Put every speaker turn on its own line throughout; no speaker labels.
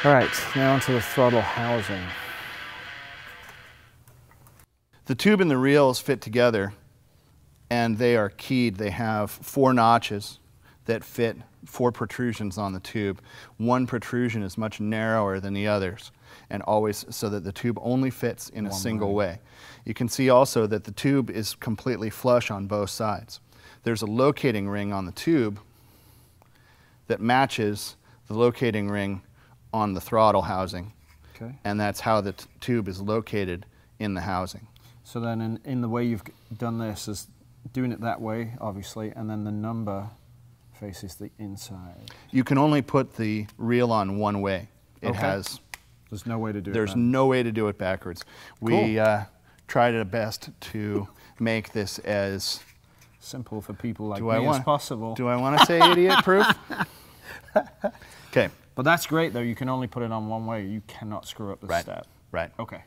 All right, now onto the throttle housing.
The tube and the reels fit together and they are keyed. They have 4 notches that fit 4 protrusions on the tube. One protrusion is much narrower than the others, and always so that the tube only fits in a single way. You can see also that the tube is completely flush on both sides. There's a locating ring on the tube that matches the locating ring on the throttle housing.
Okay.
And that's how the tube is located in the housing.
So then in the way you've done this is doing it that way, obviously, and then the number faces the inside.
You can only put the reel on one way. It has...
There's no way to do it.
There's no way to do it backwards. We tried our best to make this as
simple for people like me as possible.
Do I want to say idiot-proof? Okay.
But that's great, though. You can only put it on one way. You cannot screw up the step.
Right.
Okay.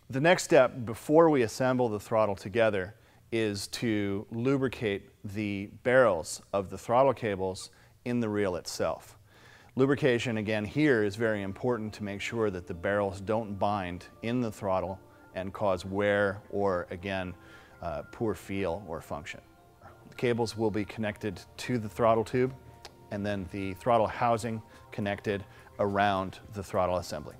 The next step before we assemble the throttle together is to lubricate the barrels of the throttle cables in the reel itself. Lubrication, again, here is very important to make sure that the barrels don't bind in the throttle and cause wear or, again, poor feel or function. The cables will be connected to the throttle tube and then the throttle housing connected around the throttle assembly.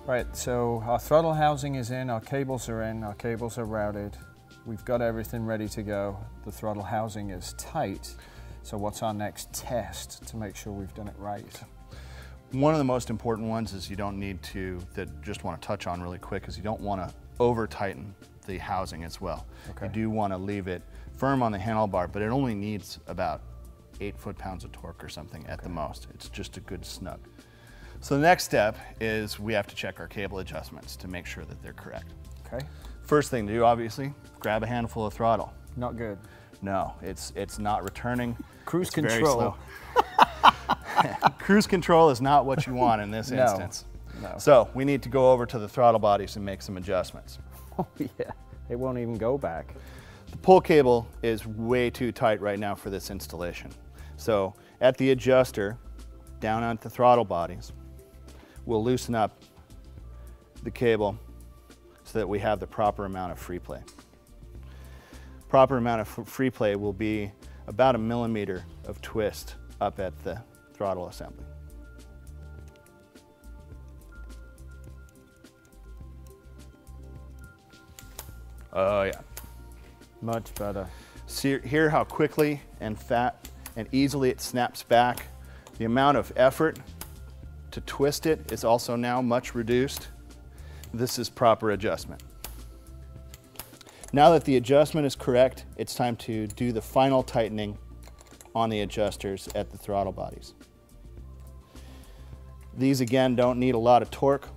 Right, so our throttle housing is in, our cables are routed. We've got everything ready to go. The throttle housing is tight. So what's our next test to make sure we've done it right?
One of the most important ones is you don't need to, that just want to touch on really quick, is you don't want to over tighten the housing as well. Okay. You do want to leave it firm on the handlebar, but it only needs about 8 foot-pounds of torque or something at the most. It's just a good snug. So the next step is we have to check our cable adjustments to make sure that they're correct.
Okay.
First thing to do, obviously, grab a handful of throttle.
Not good.
No, it's not returning.
Cruise control.
Cruise control is not what you want in this instance.
No.
So we need to go over to the throttle bodies and make some adjustments.
Oh yeah, it won't even go back.
The pull cable is way too tight right now for this installation. So at the adjuster, down onto the throttle bodies, we'll loosen up the cable so that we have the proper amount of free play. Proper amount of free play will be about 1 millimeter of twist up at the throttle assembly. Oh yeah.
Much better.
See here how quickly and easily it snaps back. The amount of effort to twist it is also now much reduced. This is proper adjustment. Now that the adjustment is correct, it's time to do the final tightening on the adjusters at the throttle bodies. These again don't need a lot of torque,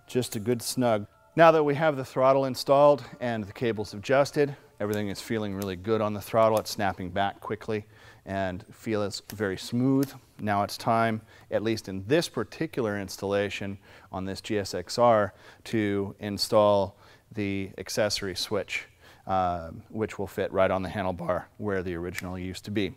just a good snug. Now that we have the throttle installed and the cables adjusted, everything is feeling really good on the throttle. It's snapping back quickly and feels very smooth. Now it's time, at least in this particular installation on this GSXR, to install the accessory switch, which will fit right on the handlebar where the original used to be.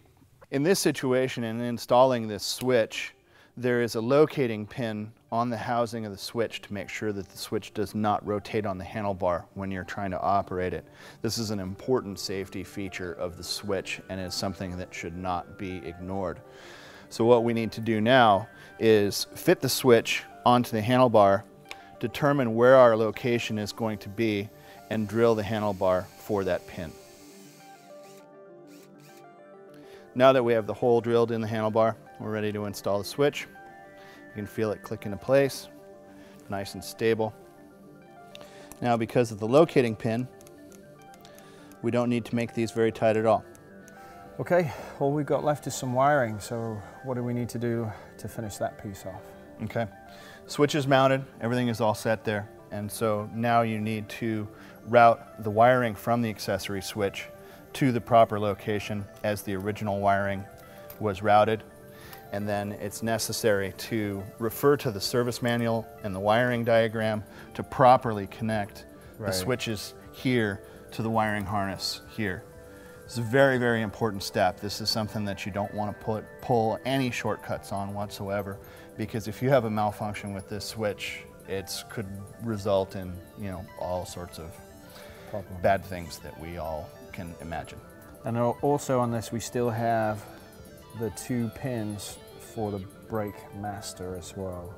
In this situation, in installing this switch, there is a locating pin on the housing of the switch to make sure that the switch does not rotate on the handlebar when you're trying to operate it. This is an important safety feature of the switch and is something that should not be ignored. So what we need to do now is fit the switch onto the handlebar, determine where our location is going to be, and drill the handlebar for that pin. Now that we have the hole drilled in the handlebar, we're ready to install the switch. You can feel it click into place, nice and stable. Now, because of the locating pin, we don't need to make these very tight at all.
Okay, all we've got left is some wiring, so what do we need to do to finish that piece off?
Okay, switch is mounted, everything is all set there, and so now you need to route the wiring from the accessory switch to the proper location as the original wiring was routed. And then it's necessary to refer to the service manual and the wiring diagram to properly connect the switches here to the wiring harness here. It's a very, very important step. This is something that you don't want to pull any shortcuts on whatsoever, because if you have a malfunction with this switch, it could result in, you know, all sorts of bad things that we all can imagine.
And also on this, we still have the 2 pins for the brake master as well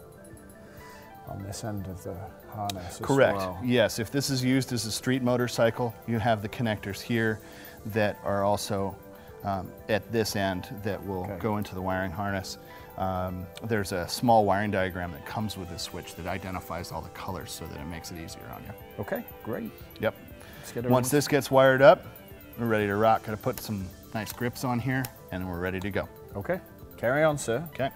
on this end of the harness.
Correct.
As well.
Yes, if this is used as a street motorcycle, you have the connectors here that are also at this end that will go into the wiring harness. There's a small wiring diagram that comes with this switch that identifies all the colors so that it makes it easier on you.
Okay, great.
Yep.
Let's get
Once this gets wired up, we're ready to rock. Gotta put some nice grips on here and we're ready to go.
Okay, carry on, sir.
Okay.